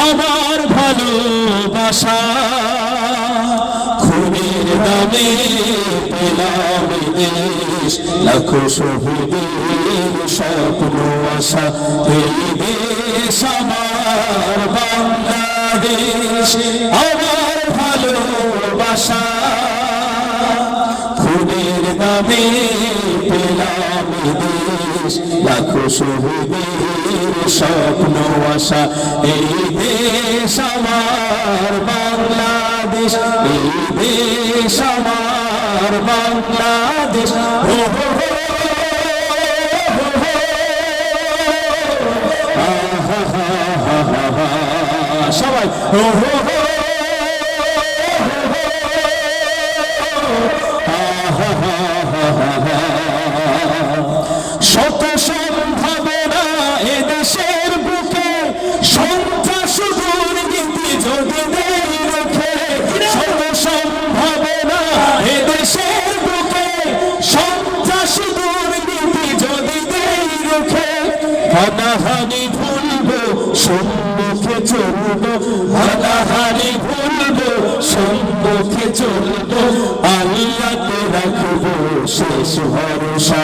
আমার ভালোবাসা খুনের দামে পেলাম দেশ লাখো শহীদের স্বপ্ন আশা এই দেশ আমার বাংলাদেশ আমার ভালোবাসা খুনের দামে পেলাম দেশ লাখো শহীদের স্বপ্ন আশা এই দেশ আমার বাংলাদেশ এই দেশ আমার বাংলাদেশ সবাই শত সম্ভাবনা এদেশের বুকে সন্ত্রাস দুর্নীতি যদি নেই রুখে শত সম্ভাবনা এদেশের বুকে সন্ত্রাস দুর্নীতি যদি নেই রুখে হানাহানি ভুলবো সম্মুখে চলবো হানাহানি ভুলবো সম্মুখে চলবো আল্লাহকে রাখবো শেষ ভরসা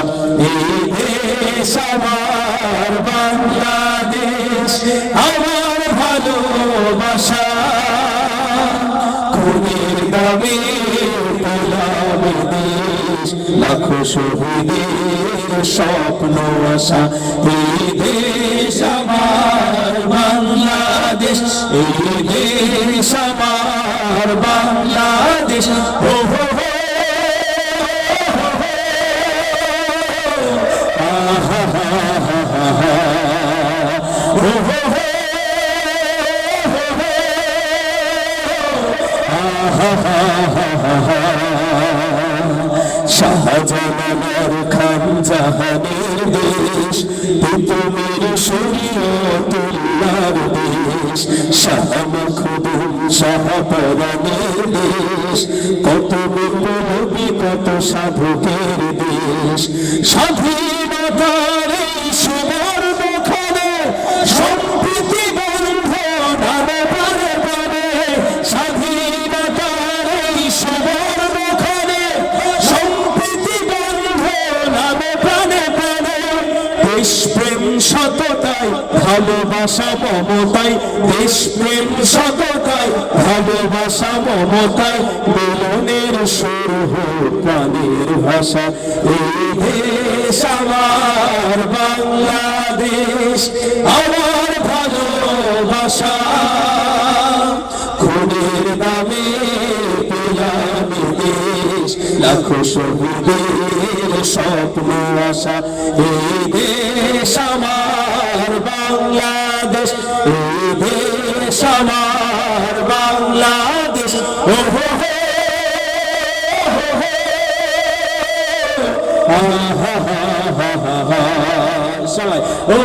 এই দেশ আমার বাংলাদেশ আমার ভালোবাসা খুনের দামে পেলাম দেশ লাখো শহীদের স্বপ্ন আশা এই দেশ আমার বাংলাদেশ এই দেশ আমার বাংলাদেশ শাহজালাল খান জাহানের দেশ তুমির শরীয়তুল্লাহর দেশ শাহ মখদুম শাহ পরাণের দেশ কত বিপ্লবী কত সাধকের দেশ স্বাধীনতার এই সুবর্ণ ক্ষণে সম্প্রীতি বন্ধন আনে প্রাণে প্রাণে স্বাধীনতার এই সুবর্ণ ক্ষণে সম্প্রীতি বন্ধন আনে প্রাণে প্রাণে দেশপ্রেম সততায় ভালোবাসা মমতায় দেশপ্রেম সততায় ভালোবাসা মমতায় মিলনের সুর হোক প্রাণের ভাষা এই দেশ আমার বাংলাদেশ আমার ভালোবাসা খুনের দামে পেলাম দেশ লাখো শহীদের স্বপ্ন আশা এই দেশ আমার বাংলাদেশ এই দেশ আমার বাংলাদেশ সবাই ও